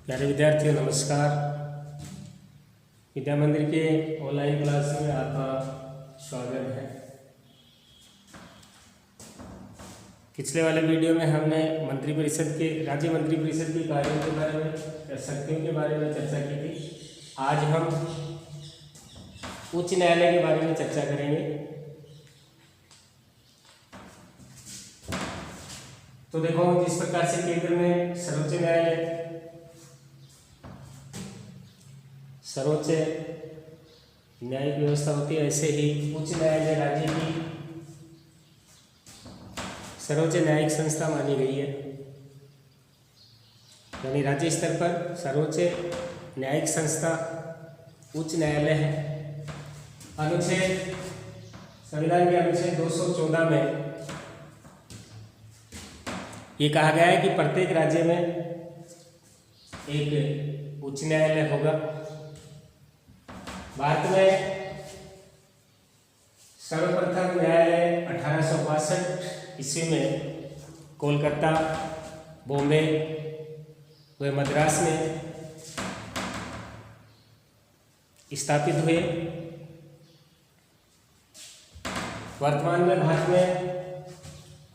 प्यारे विद्यार्थियों नमस्कार। विद्या मंदिर के ऑनलाइन क्लास में आपका स्वागत है। पिछले वाले वीडियो में हमने राज्य मंत्री परिषद के कार्यों के बारे में या शक्तियों के बारे में चर्चा की थी। आज हम उच्च न्यायालय के बारे में चर्चा करेंगे। तो देखो, जिस प्रकार से केंद्र में सर्वोच्च न्यायिक व्यवस्था होती है, ऐसे ही उच्च न्यायालय राज्य की सर्वोच्च न्यायिक संस्था मानी गई है। यानी राज्य स्तर पर सर्वोच्च न्यायिक संस्था उच्च न्यायालय है। संविधान के अनुच्छेद 214 में ये कहा गया है कि प्रत्येक राज्य में एक उच्च न्यायालय होगा। भारत में सर्वप्रथम न्यायालय 1862 ईस्वी में कोलकाता, बॉम्बे व मद्रास में स्थापित हुए। वर्तमान में भारत में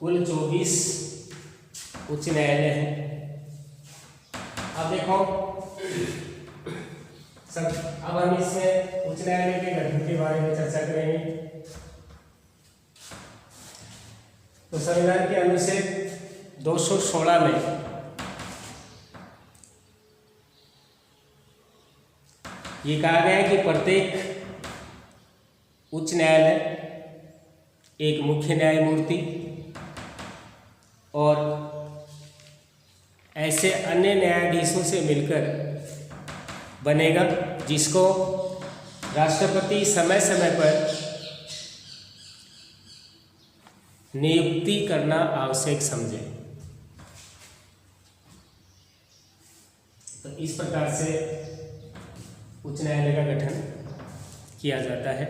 कुल 24 उच्च न्यायालय हैं। अब देखो अब हम इसमें उच्च न्यायालय के गठन के बारे में चर्चा करेंगे। तो संविधान के अनुच्छेद 216 में ये कहा गया है कि प्रत्येक उच्च न्यायालय एक मुख्य न्यायमूर्ति और ऐसे अन्य न्यायाधीशों से मिलकर बनेगा, जिसको राष्ट्रपति समय समय पर नियुक्ति करना आवश्यक समझे। तो इस प्रकार से उच्च न्यायालय का गठन किया जाता है।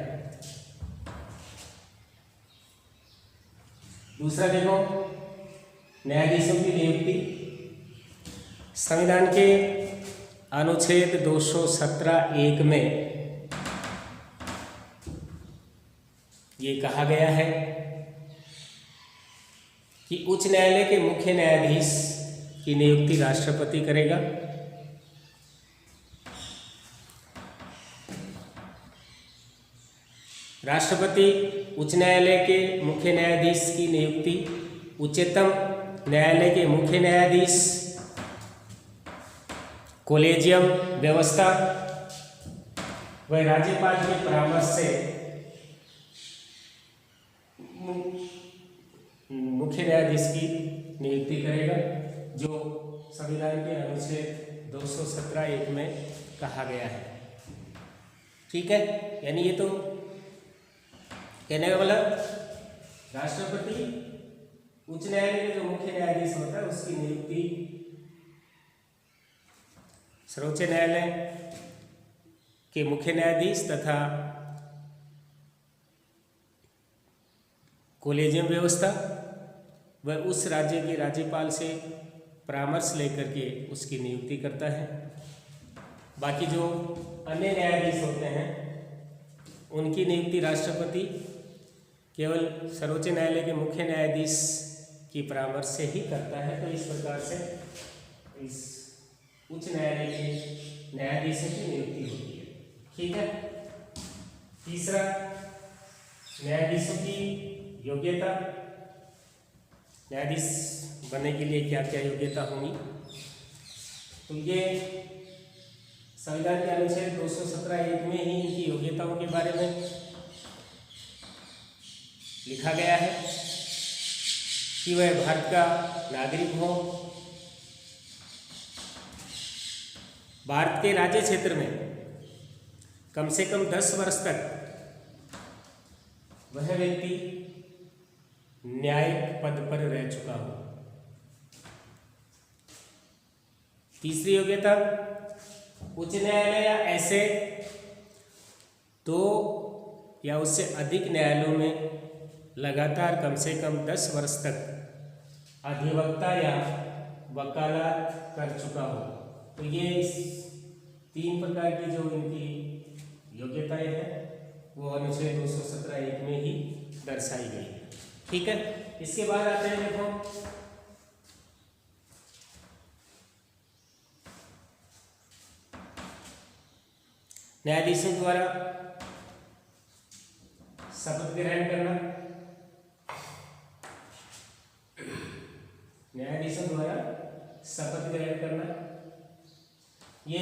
दूसरा देखो, न्यायाधीशों की नियुक्ति। संविधान के अनुच्छेद 217(1) में ये कहा गया है कि उच्च न्यायालय के मुख्य न्यायाधीश की नियुक्ति राष्ट्रपति करेगा। राष्ट्रपति उच्च न्यायालय के मुख्य न्यायाधीश की नियुक्ति उच्चतम न्यायालय के मुख्य न्यायाधीश, कॉलेजियम व्यवस्था व राज्यपाल के परामर्श से मुख्य न्यायाधीश की नियुक्ति करेगा, जो संविधान के अनुच्छेद 217(1) में कहा गया है। ठीक है, यानी ये तो कहने का मतलब राष्ट्रपति उच्च न्यायालय के जो मुख्य न्यायाधीश होता है उसकी नियुक्ति सर्वोच्च न्यायालय के मुख्य न्यायाधीश तथा कॉलेजियम व्यवस्था व उस राज्य के राज्यपाल से परामर्श लेकर के उसकी नियुक्ति करता है। बाकी जो अन्य न्यायाधीश होते हैं उनकी नियुक्ति राष्ट्रपति केवल सर्वोच्च न्यायालय के मुख्य न्यायाधीश की परामर्श से ही करता है। तो इस प्रकार से इस उच्च न्यायालय के न्यायाधीशों की नियुक्ति होती है। ठीक है। तीसरा, न्यायाधीशों की योग्यता। न्यायाधीश बनने के लिए क्या क्या योग्यता होगी? तो ये संविधान के अनुच्छेद 217(1) में ही इनकी योग्यताओं के बारे में लिखा गया है कि वह भारत का नागरिक हो, भारत के राज्य क्षेत्र में कम से कम 10 वर्ष तक वह व्यक्ति न्यायिक पद पर रह चुका हो। तीसरी योग्यता, उच्च न्यायालय या ऐसे 2 या उससे अधिक न्यायालयों में लगातार कम से कम 10 वर्ष तक अधिवक्ता या वकालत कर चुका हो। तो ये इस 3 प्रकार की जो इनकी योग्यताएं हैं वो अनुच्छेद 217(1) में ही दर्शाई गई है। ठीक है, इसके बाद आते हैं देखो न्यायाधीशों द्वारा शपथ ग्रहण करना। न्यायाधीशों द्वारा शपथ ग्रहण करना, ये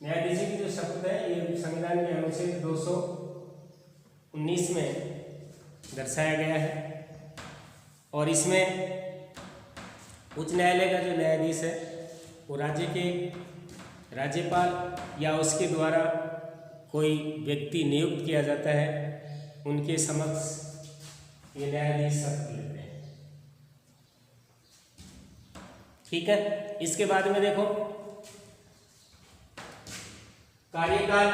न्यायाधीशों की जो शपथ है ये संविधान के अनुच्छेद 219 में दर्शाया गया है। और इसमें उच्च न्यायालय का जो न्यायाधीश है वो राज्य के राज्यपाल या उसके द्वारा कोई व्यक्ति नियुक्त किया जाता है, उनके समक्ष ये न्यायाधीश शपथ लेते हैं। ठीक है, इसके बाद में देखो कार्यकाल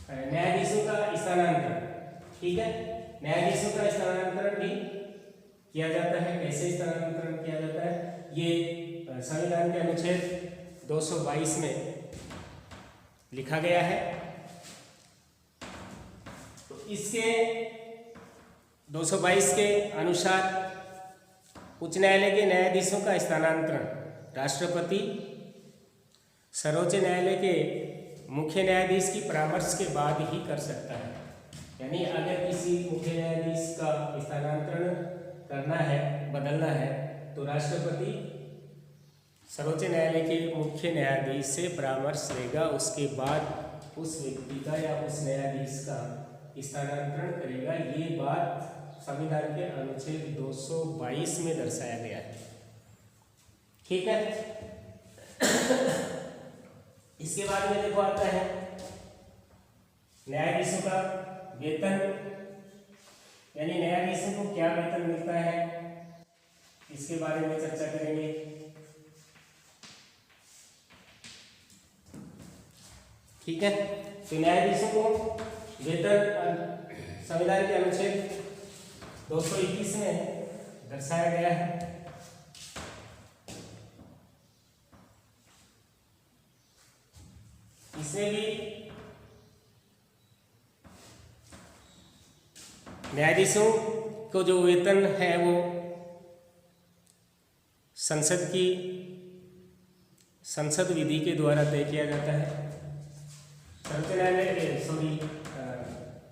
न्यायाधीशों का स्थानांतरण। ठीक है, न्यायाधीशों का स्थानांतरण भी किया जाता है। कैसे स्थानांतरण किया जाता है, ये संविधान के अनुच्छेद 222 में लिखा गया है। तो इसके 222 के अनुसार उच्च न्यायालय के न्यायाधीशों का स्थानांतरण राष्ट्रपति सर्वोच्च न्यायालय के मुख्य न्यायाधीश की परामर्श के बाद ही कर सकता है। यानी अगर किसी मुख्य न्यायाधीश का स्थानांतरण करना है, बदलना है, तो राष्ट्रपति सर्वोच्च न्यायालय के मुख्य न्यायाधीश से परामर्श लेगा, उसके बाद उस व्यक्ति का या उस न्यायाधीश का स्थानांतरण करेगा। ये बात संविधान के अनुच्छेद 222 में दर्शाया गया है। ठीक है, इसके बाद में देखो आता है न्यायाधीशों का वेतन, यानी न्यायाधीशों को क्या वेतन मिलता है, इसके बारे में चर्चा करेंगे। ठीक है, तो न्यायाधीशों को वेतन संविधान के अनुच्छेद 221 में दर्शाया गया है। इसमें भी न्यायाधीशों को जो वेतन है वो संसद विधि के द्वारा तय किया जाता है। सर्वोच्च न्यायालय के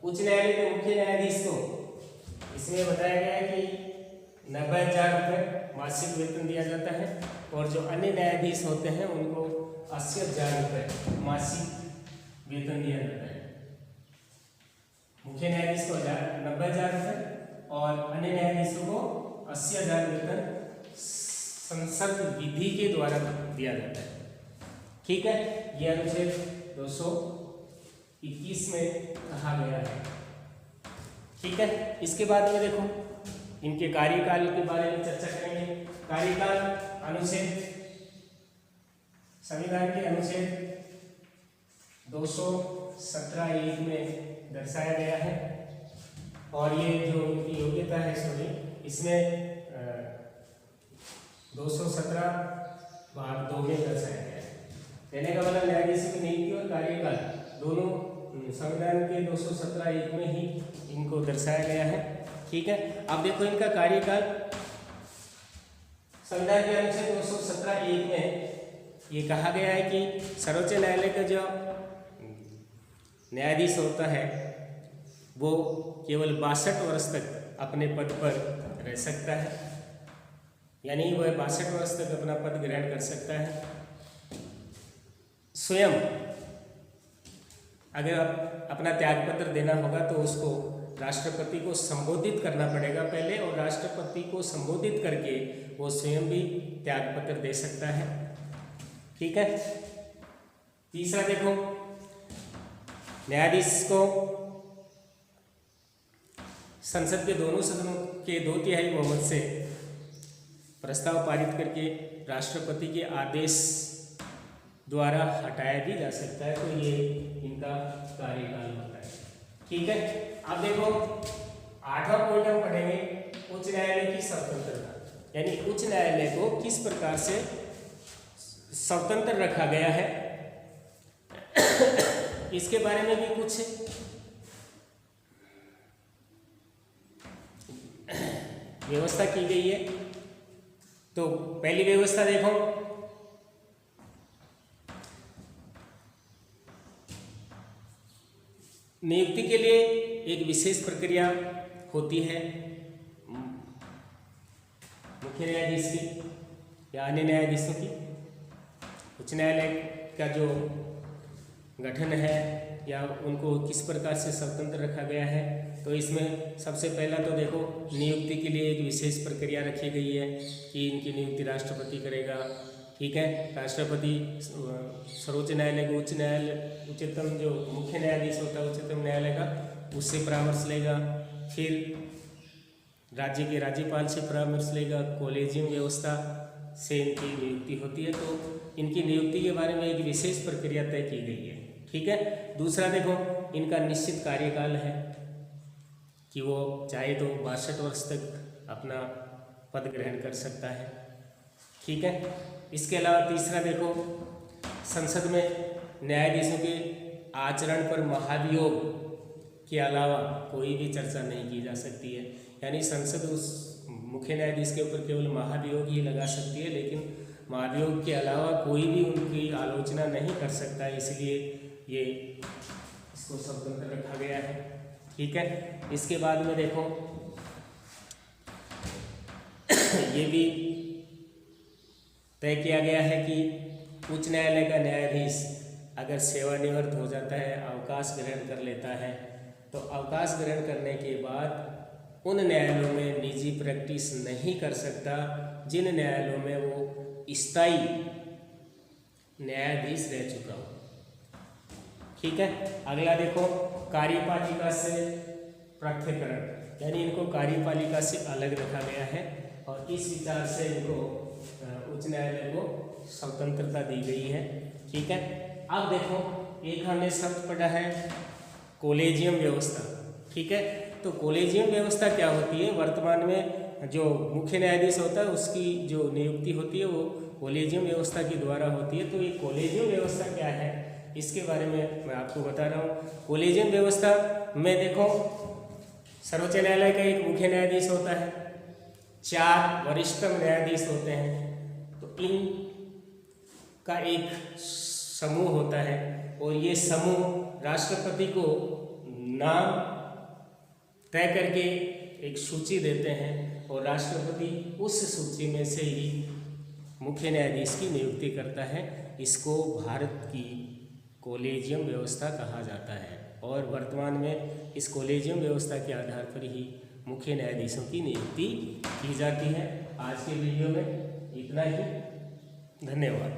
उच्च न्यायालय के मुख्य न्यायाधीश को इसमें बताया गया है कि 90,000 रुपये मासिक वेतन दिया जाता है, और जो अन्य न्यायाधीश होते हैं उनको 80,000 रुपये मासिक वेतन दिया जाता है। मुख्य न्यायाधीश को 90,000 रुपये और अन्य न्यायाधीशों को 80,000 वेतन संसद विधि के द्वारा दिया जाता है। ठीक है, यह अनुच्छेद 221 में कहा गया है। ठीक है, इसके बाद में देखो इनके कार्यकाल के बारे में चर्चा करेंगे। कार्यकाल अनुच्छेद संविधान के अनुच्छेद 217(1) में दर्शाया गया है। और ये जो इनकी योग्यता है इसमें 217(2) में दर्शाया गया है। कहने का मतलब न्यायाधीशों की नियुक्ति और कार्यकाल दोनों संविधान के 217(1) में ही इनको दर्शाया गया है। ठीक है, अब देखो इनका कार्यकाल संविधान के अनुच्छेद 217(1) में ये कहा गया है कि सर्वोच्च न्यायालय का जो न्यायाधीश होता है वो केवल 62 वर्ष तक अपने पद पर रह सकता है, यानी वह 62 वर्ष तक अपना पद ग्रहण कर सकता है। स्वयं अगर अपना त्यागपत्र देना होगा तो उसको राष्ट्रपति को संबोधित करना पड़ेगा पहले, और राष्ट्रपति को संबोधित करके वो स्वयं भी त्यागपत्र दे सकता है। ठीक है, तीसरा देखो न्यायाधीश को संसद के दोनों सदनों के 2/3 बहुमत से प्रस्ताव पारित करके राष्ट्रपति के आदेश द्वारा हटाया भी जा सकता है। तो ये इनका कार्यकाल होता है। ठीक है, अब देखो 8वां पॉइंट हम पढ़ेंगे उच्च न्यायालय की स्वतंत्रता। यानी उच्च न्यायालय को किस प्रकार से स्वतंत्र रखा गया है इसके बारे में भी कुछ व्यवस्था की गई है। तो पहली व्यवस्था देखो, नियुक्ति के लिए एक विशेष प्रक्रिया होती है मुख्य न्यायाधीश की या अन्य न्यायाधीशों की। उच्च न्यायालय का जो गठन है या उनको किस प्रकार से स्वतंत्र रखा गया है, तो इसमें सबसे पहला तो देखो नियुक्ति के लिए एक विशेष प्रक्रिया रखी गई है कि इनकी नियुक्ति राष्ट्रपति करेगा। ठीक है, राष्ट्रपति सर्वोच्च न्यायालय को उच्चतम जो मुख्य न्यायाधीश होता है उच्चतम न्यायालय का, उससे परामर्श लेगा। फिर राज्य के राज्यपाल से परामर्श लेगा। कॉलेजियम व्यवस्था से इनकी नियुक्ति होती है। तो इनकी नियुक्ति के बारे में एक विशेष प्रक्रिया तय की गई है। ठीक है, दूसरा देखो इनका निश्चित कार्यकाल है कि वो चाहे तो 62 वर्ष तक अपना पद ग्रहण कर सकता है। ठीक है, इसके अलावा तीसरा देखो, संसद में न्यायाधीशों के आचरण पर महाभियोग के अलावा कोई भी चर्चा नहीं की जा सकती है। यानी संसद उस मुख्य न्यायाधीश के ऊपर केवल महाभियोग ही लगा सकती है, लेकिन महाभियोग के अलावा कोई भी उनकी आलोचना नहीं कर सकता। इसलिए ये इसको स्वतंत्र रखा गया है। ठीक है, इसके बाद में देखो ये भी तय किया गया है कि उच्च न्यायालय का न्यायाधीश अगर सेवानिवृत्त हो जाता है, अवकाश ग्रहण कर लेता है, तो अवकाश ग्रहण करने के बाद उन न्यायालयों में निजी प्रैक्टिस नहीं कर सकता जिन न्यायालयों में वो स्थायी न्यायाधीश रह चुका हो। ठीक है, अगला देखो कार्यपालिका से पृथक्करण, यानी इनको कार्यपालिका से अलग रखा गया है और इस विचार से इनको उच्च न्यायालय को स्वतंत्रता दी गई है। ठीक है, अब देखो एक हमने शब्द पढ़ा है कॉलेजियम व्यवस्था। ठीक है, तो कॉलेजियम व्यवस्था क्या होती है? वर्तमान में जो मुख्य न्यायाधीश होता है उसकी जो नियुक्ति होती है वो कॉलेजियम व्यवस्था के द्वारा होती है। तो ये कॉलेजियम व्यवस्था क्या है इसके बारे में मैं आपको बता रहा हूँ। कॉलेजियम व्यवस्था में देखो सर्वोच्च न्यायालय का एक मुख्य न्यायाधीश होता है, 4 वरिष्ठतम न्यायाधीश होते हैं। तो इन का एक समूह होता है और ये समूह राष्ट्रपति को नाम तय करके एक सूची देते हैं और राष्ट्रपति उस सूची में से ही मुख्य न्यायाधीश की नियुक्ति करता है। इसको भारत की कॉलेजियम व्यवस्था कहा जाता है और वर्तमान में इस कॉलेजियम व्यवस्था के आधार पर ही मुख्य न्यायाधीशों की नियुक्ति की जाती है। आज के वीडियो में इतना ही, धन्यवाद।